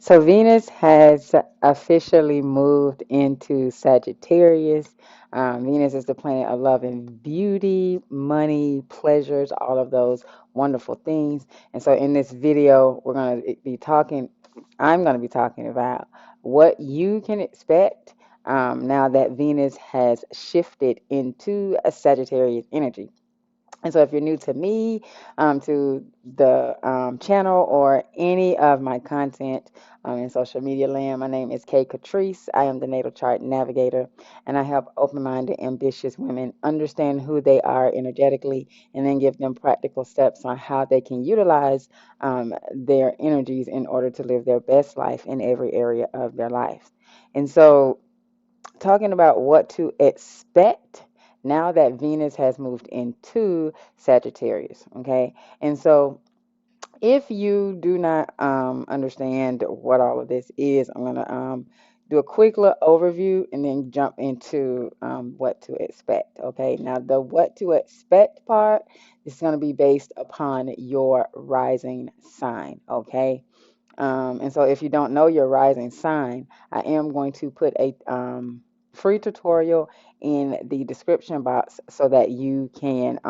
So Venus has officially moved into Sagittarius. Venus is the planet of love and beauty, money, pleasures, all of those wonderful things. And so in this video, I'm going to be talking about what you can expect now that Venus has shifted into a Sagittarius energy. And so, if you're new to me, to the channel, or any of my content in social media land, my name is Kay Catrice. I am the Natal Chart Navigator, and I help open minded, ambitious women understand who they are energetically and then give them practical steps on how they can utilize their energies in order to live their best life in every area of their life. And so, talking about what to expect now that Venus has moved into Sagittarius. Okay. And so if you do not understand what all of this is, I'm going to do a quick little overview and then jump into what to expect. Okay. Now, the what to expect part is going to be based upon your rising sign. Okay. And so if you don't know your rising sign, I am going to put a free tutorial in the description box so that you can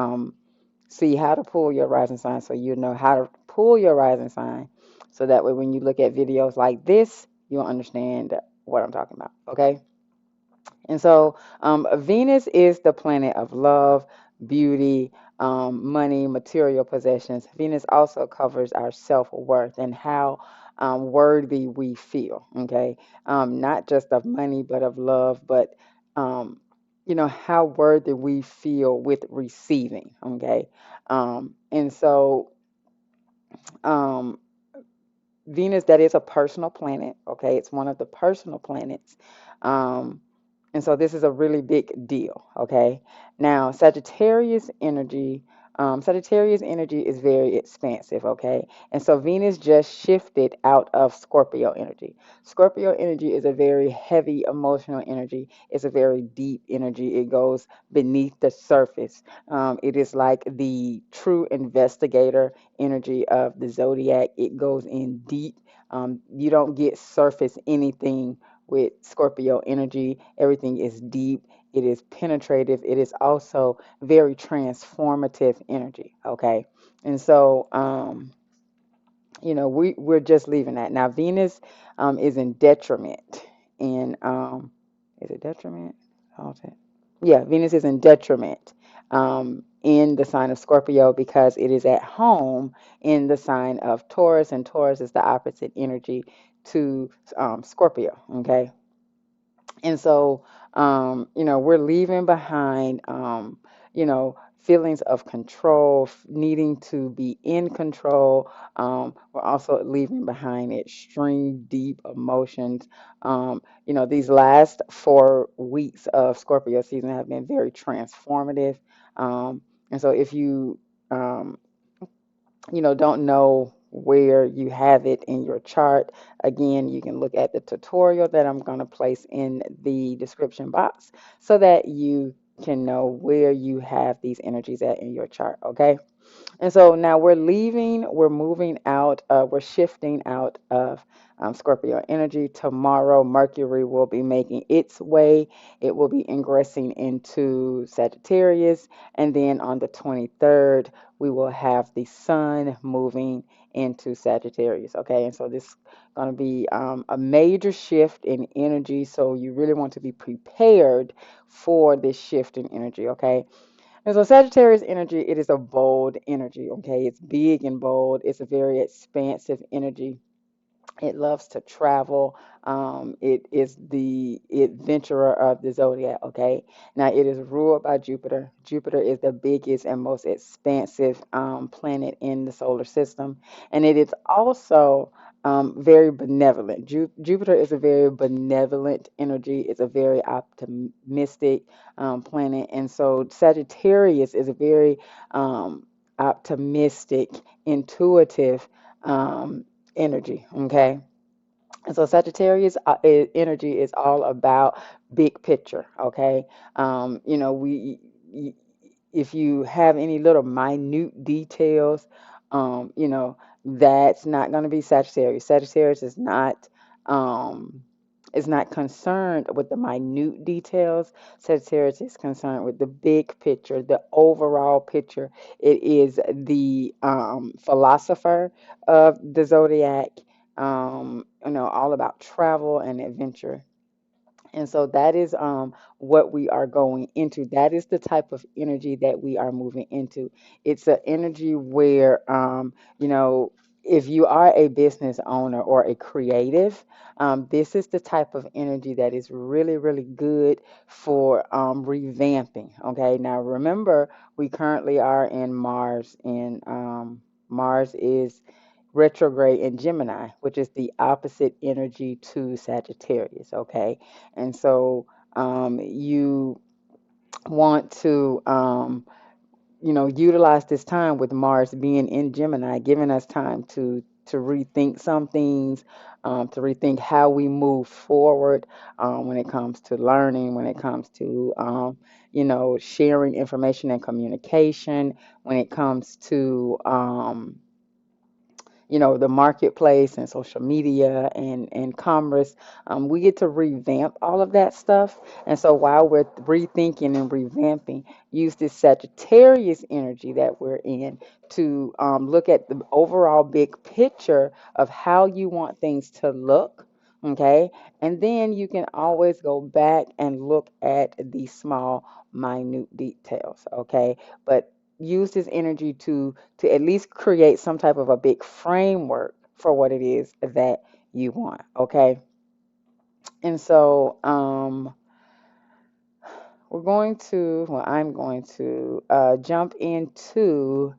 see how to pull your rising sign, so you know how to pull your rising sign. So that way, when you look at videos like this, you'll understand what I'm talking about. Okay. And so Venus is the planet of love, beauty, money, material possessions. Venus also covers our self-worth and how worthy we feel. Okay. Not just of money, but of love, but um, how worthy we feel with receiving. Okay. And so um, Venus, that is a personal planet. Okay. It's one of the personal planets. Um, and so this is a really big deal, okay? Now, Sagittarius energy is very expansive, okay? And so Venus just shifted out of Scorpio energy. Scorpio energy is a very heavy emotional energy. It's a very deep energy. It goes beneath the surface. It is like the true investigator energy of the zodiac. It goes in deep. You don't get surface anything with Scorpio energy. Everything is deep, it is penetrative, it is also very transformative energy. Okay. And so we're just leaving that. Now Venus is in detriment. In is it detriment? Hold it. Yeah, Venus is in detriment in the sign of Scorpio because it is at home in the sign of Taurus, and Taurus is the opposite energy to Scorpio. Okay. And so, we're leaving behind, feelings of control, needing to be in control. We're also leaving behind extreme, deep emotions. These last 4 weeks of Scorpio season have been very transformative. And so, if you, um, don't know where you have it in your chart, again, you can look at the tutorial that I'm going to place in the description box so that you can know where you have these energies at in your chart. Okay. And so now we're moving out, we're shifting out of Scorpio energy. Tomorrow, Mercury will be making its way. It will be ingressing into Sagittarius. And then on the 23rd, we will have the sun moving into Sagittarius. Okay. And so this is going to be a major shift in energy. So you really want to be prepared for this shift in energy. Okay. And so Sagittarius energy, it is a bold energy, okay? It's big and bold. It's a very expansive energy. It loves to travel. It is the adventurer of the zodiac, okay? Now, it is ruled by Jupiter. Jupiter is the biggest and most expansive planet in the solar system. And it is also very benevolent. Jupiter is a very benevolent energy. It's a very optimistic planet. And so Sagittarius is a very optimistic, intuitive energy, okay? And so Sagittarius energy is all about big picture, okay? If you have any little minute details, um, you know, That's not going to be Sagittarius. Sagittarius is not concerned with the minute details. Sagittarius is concerned with the big picture, the overall picture. It is the philosopher of the zodiac. All about travel and adventure. And so that is what we are going into. That is the type of energy that we are moving into. It's an energy where, if you are a business owner or a creative, this is the type of energy that is really, really good for revamping. Okay, now remember, we currently are in Mars, and Mars is retrograde in Gemini, which is the opposite energy to Sagittarius. Okay, and so you want to utilize this time with Mars being in Gemini, giving us time to rethink some things, to rethink how we move forward when it comes to learning, when it comes to sharing information and communication, when it comes to the marketplace and social media and commerce. We get to revamp all of that stuff. And so while we're rethinking and revamping, use this Sagittarius energy that we're in to look at the overall big picture of how you want things to look. Okay. And then you can always go back and look at the small, minute details. Okay. But use this energy to at least create some type of a big framework for what it is that you want. Okay. And so I'm going to jump into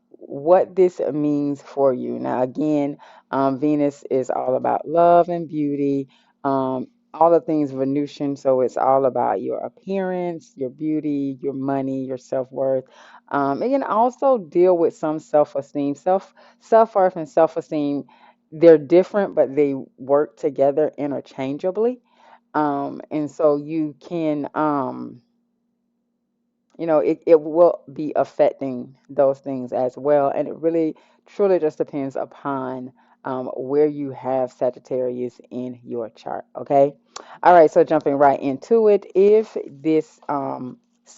what this means for you. Now, again, Venus is all about love and beauty, all the things Venusian. So it's all about your appearance, your beauty, your money, your self worth. It can also deal with some self esteem, self worth, and self esteem. They're different, but they work together interchangeably. And so you can. It will be affecting those things as well. And it really truly just depends upon where you have Sagittarius in your chart. Okay. All right. So jumping right into it, if this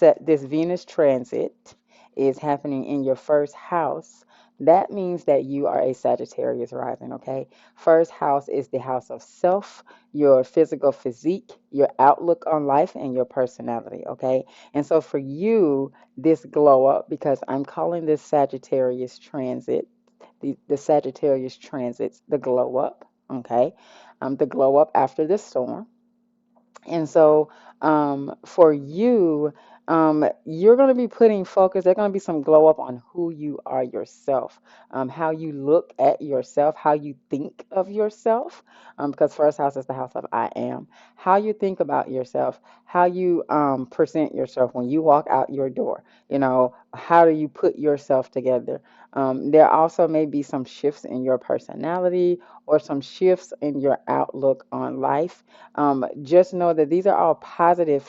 Venus transit is happening in your first house, that means that you are a Sagittarius rising. Okay. First house is the house of self, your physical physique, your outlook on life, and your personality. Okay. And so for you, this glow up, because I'm calling this Sagittarius transit, the Sagittarius transits, the glow up, okay? The glow up after the storm. And so for you, you're going to be putting focus. There's going to be some glow up on who you are yourself, how you look at yourself, how you think of yourself, because first house is the house of I am. How you think about yourself, how you present yourself when you walk out your door. How do you put yourself together? There also may be some shifts in your personality or some shifts in your outlook on life. Just know that these are all positive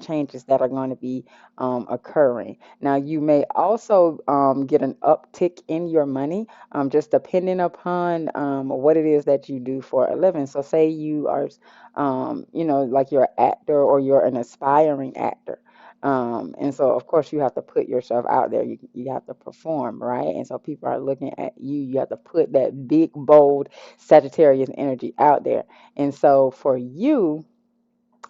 changes that are going to be occurring. Now, you may also get an uptick in your money, just depending upon what it is that you do for a living. So, say you are, like you're an actor or you're an aspiring actor. And so, of course, you have to put yourself out there. You have to perform, right? And so, people are looking at you. You have to put that big, bold Sagittarius energy out there. And so for you,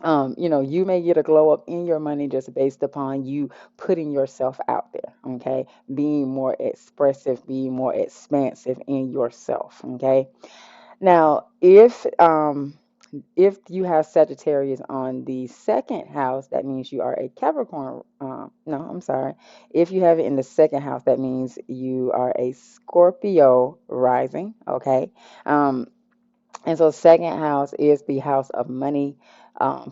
you may get a glow up in your money just based upon you putting yourself out there, okay? Being more expressive, being more expansive in yourself, okay? Now, if you have Sagittarius on the second house, that means you are a Capricorn. No, I'm sorry. If you have it in the second house, that means you are a Scorpio rising, okay? Um, and so, second house is the house of money,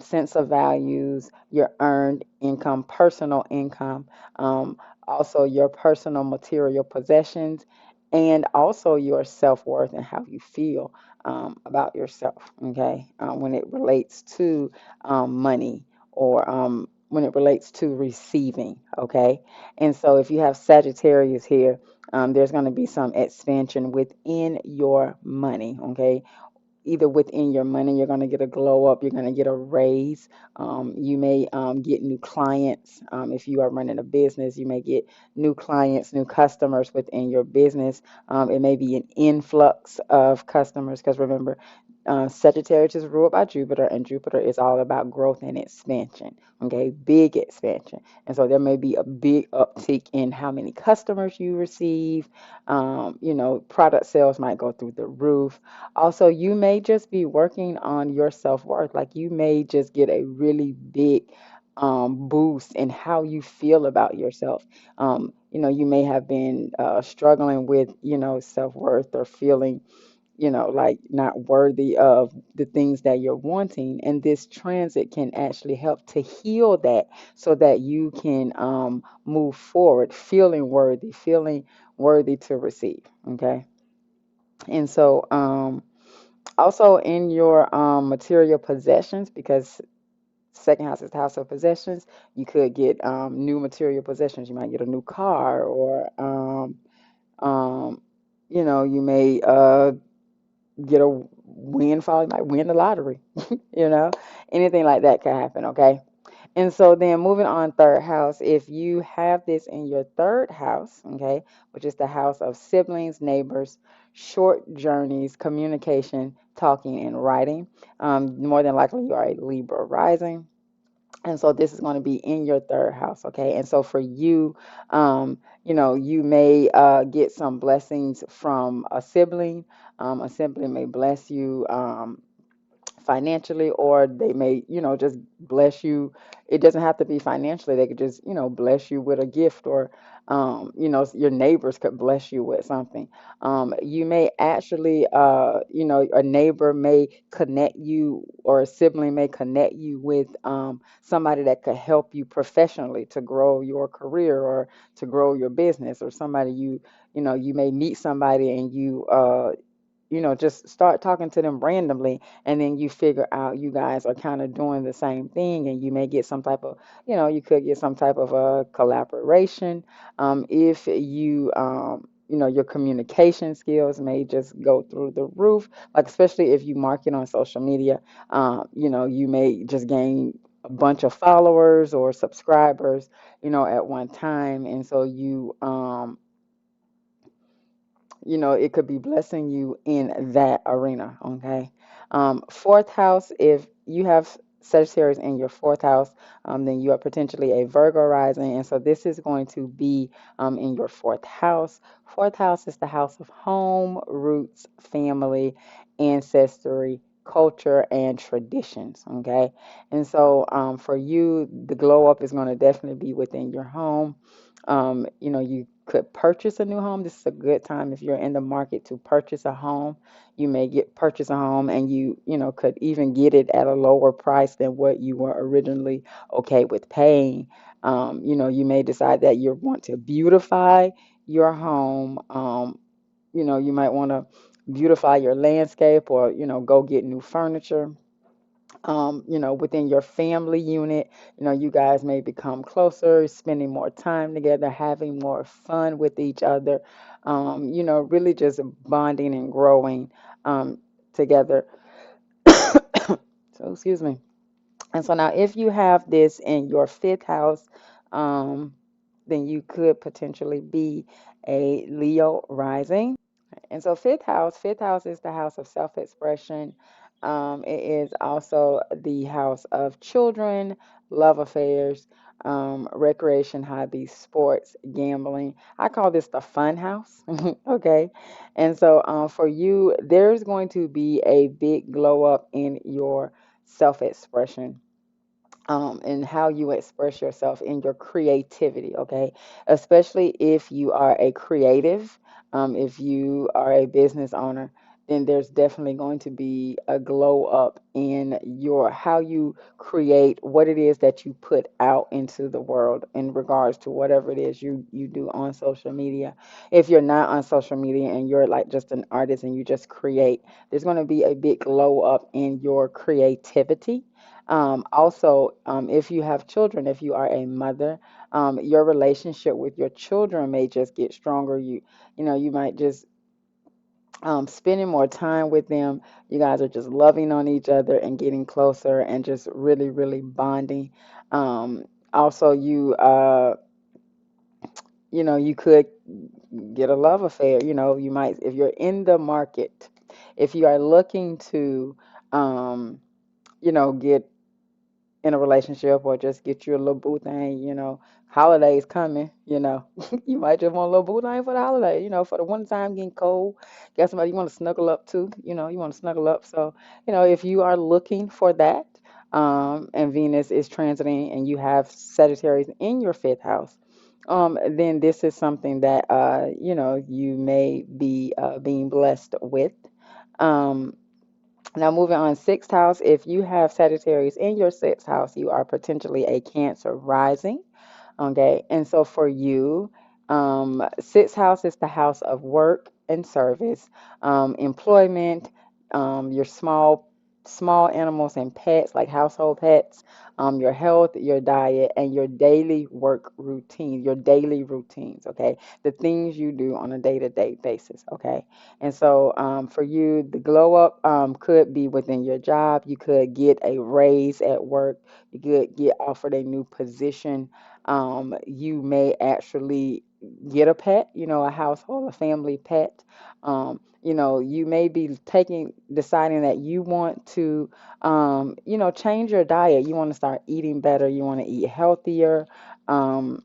sense of values, your earned income, personal income, um, also your personal material possessions, and also your self worth and how you feel about yourself. Okay, when it relates to money or when it relates to receiving, okay? And so if you have Sagittarius here, there's going to be some expansion within your money, okay? Either within your money, you're going to get a glow up, you're going to get a raise. You may get new clients. If you are running a business, you may get new clients, new customers within your business. It may be an influx of customers because remember, Sagittarius is ruled by Jupiter, and Jupiter is all about growth and expansion. Okay, big expansion. And so there may be a big uptick in how many customers you receive. Product sales might go through the roof. Also, you may just be working on your self-worth. Like you may just get a really big boost in how you feel about yourself. You may have been struggling with, self-worth or feeling, like not worthy of the things that you're wanting. And this transit can actually help to heal that so that you can move forward, feeling worthy to receive. Okay. And so, also in your material possessions, because second house is the house of possessions, you could get new material possessions. You might get a new car, or um, you may get a windfall, you might win the lottery, you know, anything like that could happen, okay? And so then moving on, third house, if you have this in your third house, okay, which is the house of siblings, neighbors, short journeys, communication, talking, and writing, more than likely you are a Libra rising. And so this is going to be in your third house, okay? And so for you, you may get some blessings from a sibling. A sibling may bless you. Financially, or they may, just bless you. It doesn't have to be financially. They could just, bless you with a gift, or your neighbors could bless you with something. You may actually, a neighbor may connect you, or a sibling may connect you with somebody that could help you professionally to grow your career or to grow your business, or somebody you may meet somebody, and just start talking to them randomly, and then you figure out you guys are kind of doing the same thing, and you may get some type of, you could get some type of a collaboration. If your communication skills may just go through the roof, like especially if you market on social media, you may just gain a bunch of followers or subscribers, at one time, and so it could be blessing you in that arena. Okay. Fourth house, if you have Sagittarius in your fourth house, then you are potentially a Virgo rising. And so this is going to be in your fourth house. Fourth house is the house of home, roots, family, ancestry, culture, and traditions. Okay. And so for you, the glow up is going to definitely be within your home. You could purchase a new home. This is a good time if you're in the market to purchase a home. You may purchase a home, and you could even get it at a lower price than what you were originally okay with paying. You may decide that you want to beautify your home. You might want to beautify your landscape, or go get new furniture. Within your family unit, you guys may become closer, spending more time together, having more fun with each other, really just bonding and growing together. So, excuse me. And so now, if you have this in your fifth house, um, then you could potentially be a Leo rising. And so fifth house is the house of self-expression. It is also the house of children, love affairs, recreation, hobbies, sports, gambling. I call this the fun house. Okay. And so for you, there's going to be a big glow up in your self-expression, and how you express yourself in your creativity, okay? Especially if you are a creative, if you are a business owner, then there's definitely going to be a glow up in your how you create what it is that you put out into the world in regards to whatever it is you do on social media. If you're not on social media and you're like just an artist and you just create, there's going to be a big glow up in your creativity. Also, if you have children, if you are a mother, your relationship with your children may just get stronger. You might just spending more time with them. You guys are just loving on each other and getting closer and just really, really bonding. Also, you could get a love affair. You might, if you're in the market, if you are looking to, um, get in a relationship or just get you a little boo thing, holidays coming, you might just want a little boo thing for the holiday, for the one time getting cold, get somebody you want to snuggle up to, you want to snuggle up. So, if you are looking for that, and Venus is transiting and you have Sagittarius in your fifth house, then this is something that, you may be being blessed with. Um, Now, moving on, sixth house, if you have Sagittarius in your sixth house, you are potentially a Cancer rising. Okay. And so for you, sixth house is the house of work and service, employment, your small animals and pets, like household pets, your health, your diet, and your daily work routine, your daily routines. Okay. The things you do on a day-to-day basis. Okay. And so for you, the glow up could be within your job. You could get a raise at work. You could get offered a new position. You may actually get a pet, a household, a family pet. You may be deciding that you want to, change your diet. You want to start eating better. You want to eat healthier. Um,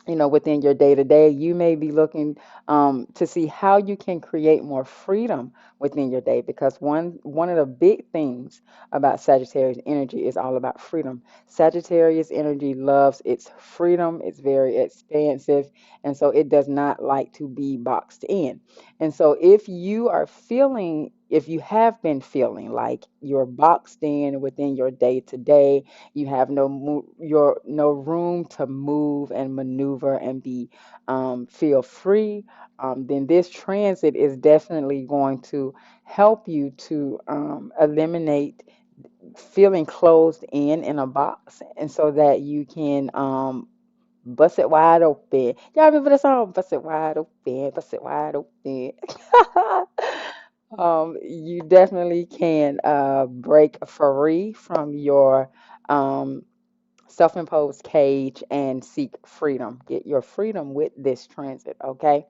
within your day to day, you may be looking to see how you can create more freedom within your day because one of the big things about Sagittarius energy is all about freedom. Sagittarius energy loves its freedom, it's very expansive, and so it does not like to be boxed in. And so if you have been feeling like you're boxed in within your day to day, you have no room to move and maneuver and be feel free. Then this transit is definitely going to help you to eliminate feeling closed in a box, and so that you can bust it wide open. Y'all remember the song? Bust it wide open, bust it wide open. You definitely can break free from your um, self-imposed cage and seek freedom. Get your freedom with this transit, okay?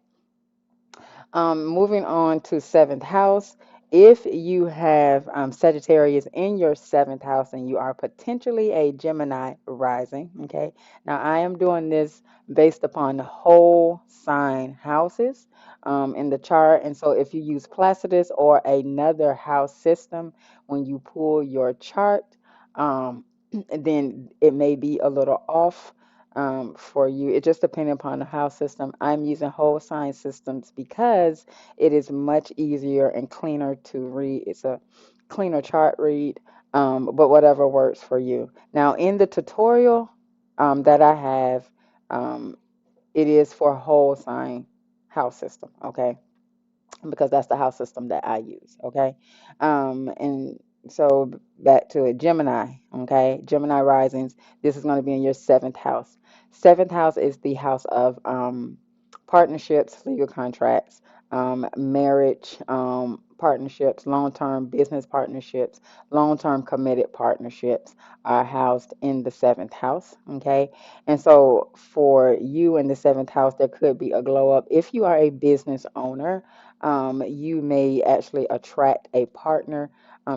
Moving on to seventh house. If you have Sagittarius in your seventh house and you are potentially a Gemini rising, okay? Now, I am doing this based upon the whole sign houses in the chart. And so, if you use Placidus or another house system when you pull your chart, um, then it may be a little off for you. It just depends upon the house system. I'm using whole sign systems because it is much easier and cleaner to read. It's a cleaner chart read, but whatever works for you. Now, in the tutorial that I have, um, it is for whole sign house system, okay? Because that's the house system that I use. Okay. And so back to it, Gemini. Okay. Gemini risings. This is going to be in your seventh house. Seventh house is the house of partnerships, legal contracts, marriage partnerships, long term business partnerships, long term committed partnerships are housed in the seventh house. Okay. And so for you in the seventh house, there could be a glow up. If you are a business owner, you may actually attract a partner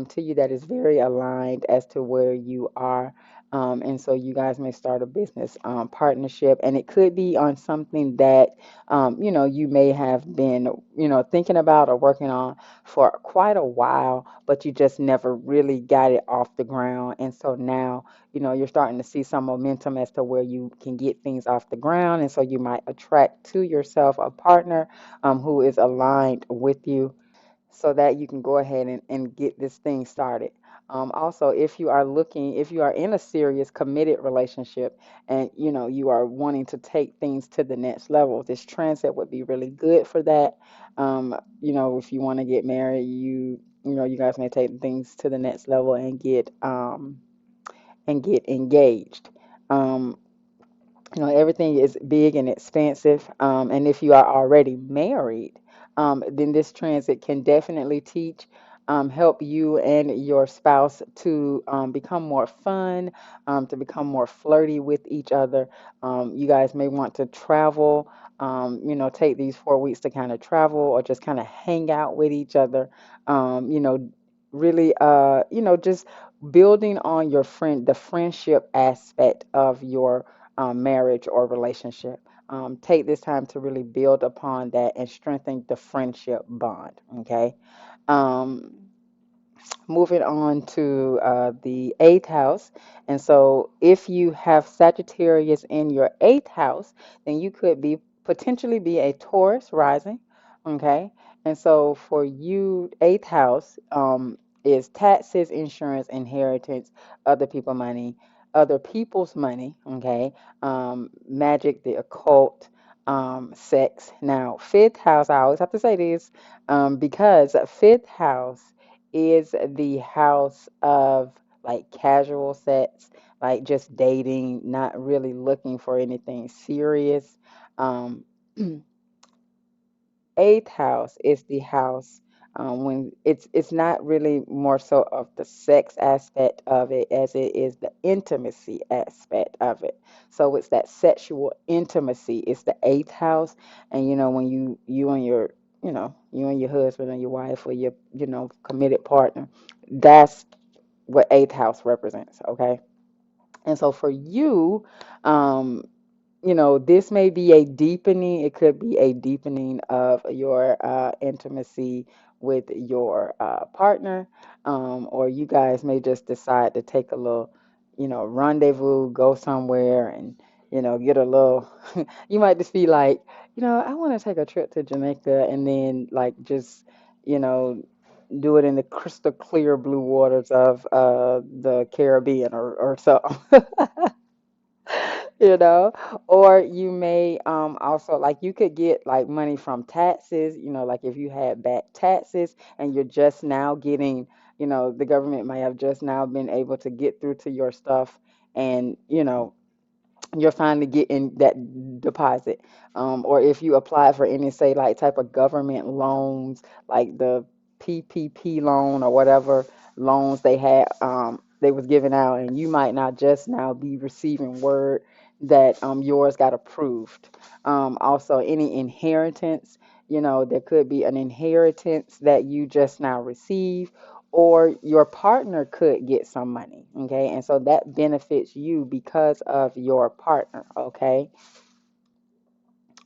to you that is very aligned as to where you are. And so you guys may start a business partnership, and it could be on something that you may have been thinking about or working on for quite a while, but you just never really got it off the ground. And so now you're starting to see some momentum as to where you can get things off the ground, and so you might attract to yourself a partner who is aligned with you. so that you can go ahead and get this thing started. Also, if you are in a serious committed relationship and you are wanting to take things to the next level, this transit would be really good for that. If you want to get married, you guys may take things to the next level and get engaged. Um, everything is big and expensive. And if you are already married, then this transit can definitely help you and your spouse to become more fun, to become more flirty with each other. You guys may want to travel, take these 4 weeks to kind of travel or just kind of hang out with each other. Really, just building on the friendship aspect of your marriage or relationship. Take this time to really build upon that and strengthen the friendship bond. Okay. Um, Moving on to the eighth house. And so, if you have Sagittarius in your eighth house, then you could be potentially be a Taurus rising. Okay. And so, for you, eighth house is taxes, insurance, inheritance, other people's money. Okay. Magic, the occult, sex. Now, fifth house, I always have to say this because fifth house is the house of like casual sex, like just dating, not really looking for anything serious. Um, Eighth house is the house when it's not really more so of the sex aspect of it as it is the intimacy aspect of it. So it's that sexual intimacy. It's the eighth house, and when you and your husband and your wife or your committed partner, that's what eighth house represents. Okay, and so for you, um, this may be a deepening, it could be a deepening of your intimacy with your partner, or you guys may just decide to take a little, rendezvous, go somewhere and, get a little, you might just be like, I want to take a trip to Jamaica and then, like, just, you know, do it in the crystal clear blue waters of the Caribbean or something. you know or you may also like you could get like money from taxes, like if you had back taxes and you're just now getting, the government might have just now been able to get through to your stuff, and you're finally getting that deposit. Or if you apply for any, say, like type of government loans, like the PPP loan or whatever loans they was giving out, and you might not just now be receiving word that yours got approved. Also, any inheritance, there could be an inheritance that you just now receive, or your partner could get some money, okay? And so that benefits you because of your partner, okay?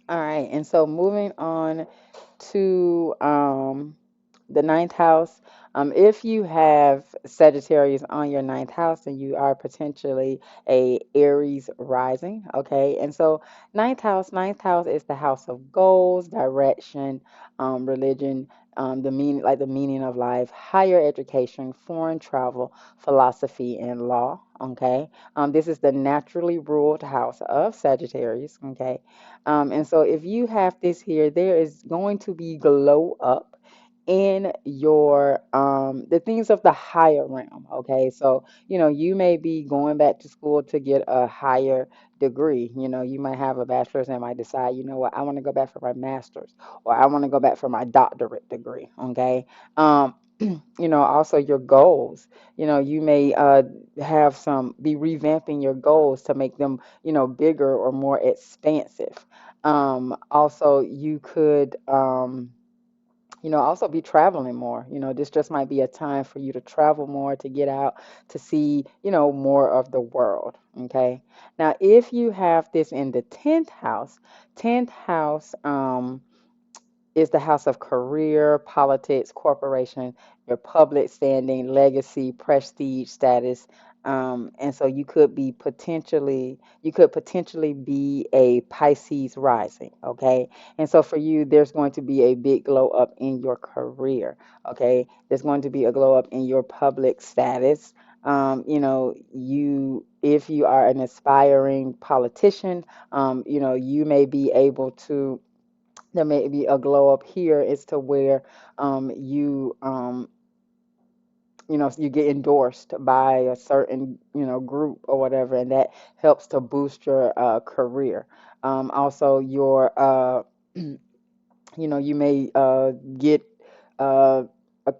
All right, and so moving on to the ninth house. If you have Sagittarius on your ninth house, then you are potentially a Aries rising. Okay, and so ninth house is the house of goals, direction, religion, the meaning of life, higher education, foreign travel, philosophy, and law. Okay, this is the naturally ruled house of Sagittarius. Okay, and so if you have this here, there is going to be glow up in your the things of the higher realm. Okay, so you may be going back to school to get a higher degree. You might have a bachelor's and might decide, what, I want to go back for my master's, or I want to go back for my doctorate degree. Okay. Also your goals, you may have some be revamping your goals to make them bigger or more expansive. Also you could also be traveling more. This just might be a time for you to travel more, to get out, to see, more of the world. Okay. Now, if you have this in the 10th house, is the house of career, politics, corporation, your public standing, legacy, prestige, status. And so you could potentially be a Pisces rising, okay? And so for you, there's going to be a big glow up in your career, okay? There's going to be a glow up in your public status. If you are an aspiring politician, you may be able to, there may be a glow up here as to where you you get endorsed by a certain, group or whatever, and that helps to boost your career. Also, you may get uh,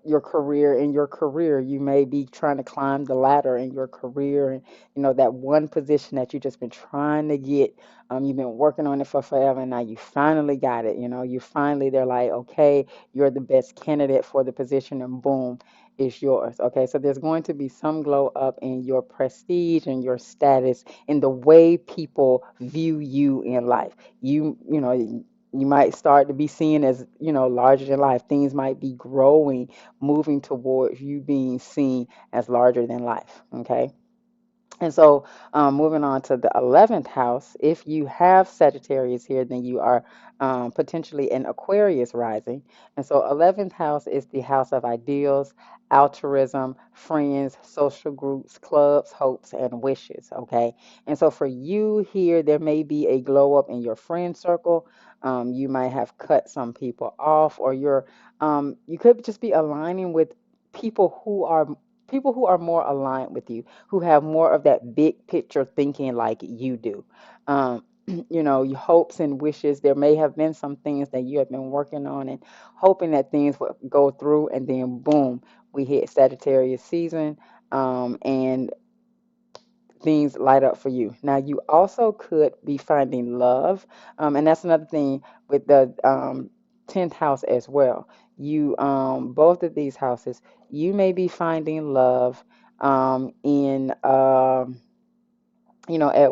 your career. In your career, you may be trying to climb the ladder in your career, and that one position that you just been trying to get. You've been working on it for forever, and now you finally got it. They're like, okay, you're the best candidate for the position, and boom, it's yours. Okay, so there's going to be some glow up in your prestige and your status in the way people view you in life. You might start to be seen as, larger than life. Things might be growing, moving towards you being seen as larger than life. Okay. And so, moving on to the 11th house, if you have Sagittarius here, then you are potentially an Aquarius rising. And so, 11th house is the house of ideals, altruism, friends, social groups, clubs, hopes, and wishes. Okay. And so, for you here, there may be a glow up in your friend circle. You might have cut some people off, or you could just be aligning with people who are more aligned with you, who have more of that big picture thinking like you do. Your hopes and wishes. There may have been some things that you have been working on and hoping that things would go through, and then boom, we hit Sagittarius season, and things light up for you. Now, you also could be finding love, and that's another thing with the 10th house as well. Both of these houses, you may be finding love in at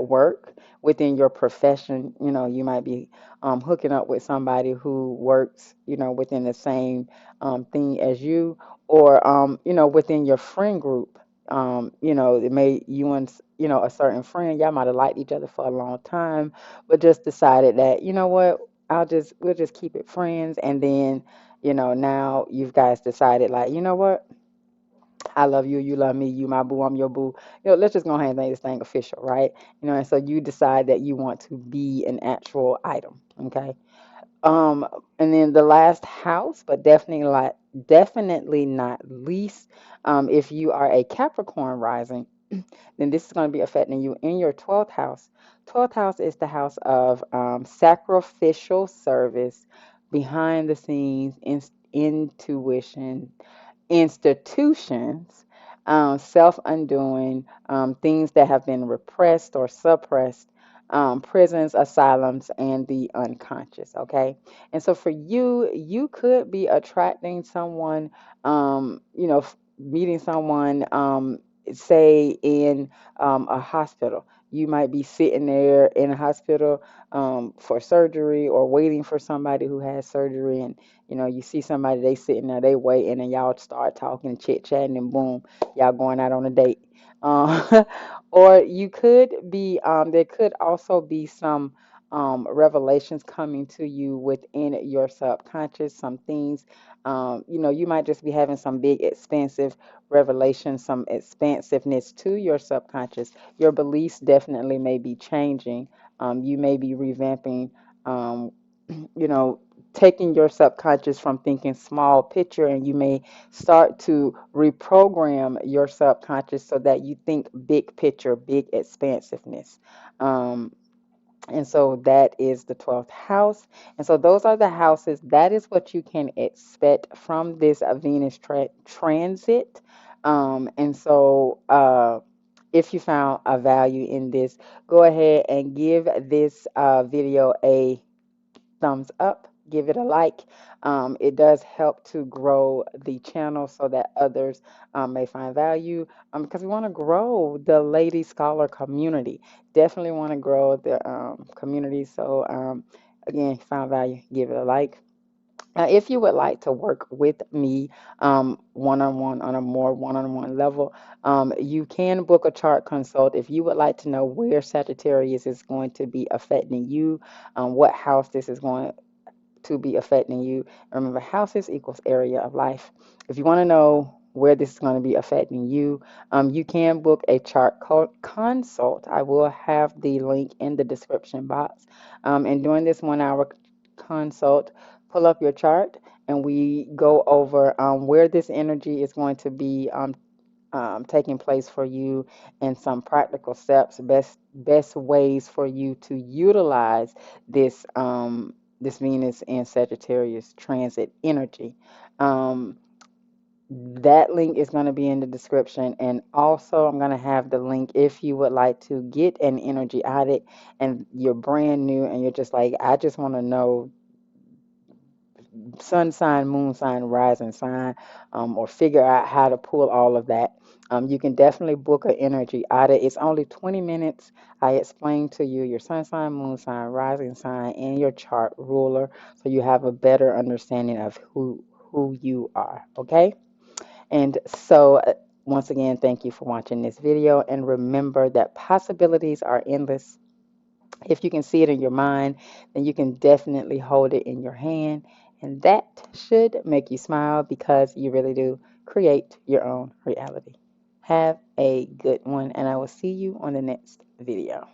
work, within your profession. You might be hooking up with somebody who works, within the same thing as you, or, within your friend group. It may, you and, a certain friend, y'all might have liked each other for a long time, but just decided that, what, we'll just keep it friends. And then, now you've guys decided, like, what, I love you, you love me, you my boo, I'm your boo. Let's just go ahead and make this thing official, right? And so you decide that you want to be an actual item, okay? Um, and then the last house, but definitely not least, if you are a Capricorn rising, then this is going to be affecting you in your 12th house. 12th house is the house of sacrificial service, behind the scenes, intuition, institutions, self undoing, things that have been repressed or suppressed, prisons, asylums, and the unconscious. Okay. And so for you, you could be attracting someone, meeting someone, say in a hospital. You might be sitting there in a hospital for surgery, or waiting for somebody who has surgery, and you see somebody, they sitting there, they waiting, and y'all start talking, chit chatting, and boom, y'all going out on a date. Um, or you could be, there could also be some revelations coming to you within your subconscious, some things. You might just be having some big, expansive revelations, some expansiveness to your subconscious. Your beliefs definitely may be changing. You may be revamping. Um, you know, taking your subconscious from thinking small picture, and you may start to reprogram your subconscious so that you think big picture, big expansiveness. Um, and so that is the 12th house. And so those are the houses. That is what you can expect from this Venus transit. And so, if you found a value in this, go ahead and give this video a thumbs up, give it a like. It does help to grow the channel so that others may find value, because we want to grow the Lady Scholar community. Definitely want to grow the community. So, again, if you found value, give it a like. If you would like to work with me one-on-one on a more one-on-one level, you can book a chart consult if you would like to know where Sagittarius is going to be affecting you, what house this is going to be affecting you. Remember, houses equals area of life. If you want to know where this is going to be affecting you, you can book a chart consult. I will have the link in the description box. And during this 1 hour consult, pull up your chart and we go over where this energy is going to be taking place for you, and some practical steps, best ways for you to utilize this Venus and Sagittarius transit energy. Um, that link is going to be in the description, and also I'm going to have the link if you would like to get an energy audit and you're brand new and you're just like, I just want to know sun sign, moon sign, rising sign, or figure out how to pull all of that. You can definitely book an energy audit. It's only 20 minutes. I explain to you your sun sign, moon sign, rising sign, and your chart ruler, so you have a better understanding of who you are. Okay, and so. Once again, thank you for watching this video, and remember that possibilities are endless. If you can see it in your mind, then you can definitely hold it in your hand. And that should make you smile because you really do create your own reality. Have a good one, and I will see you on the next video.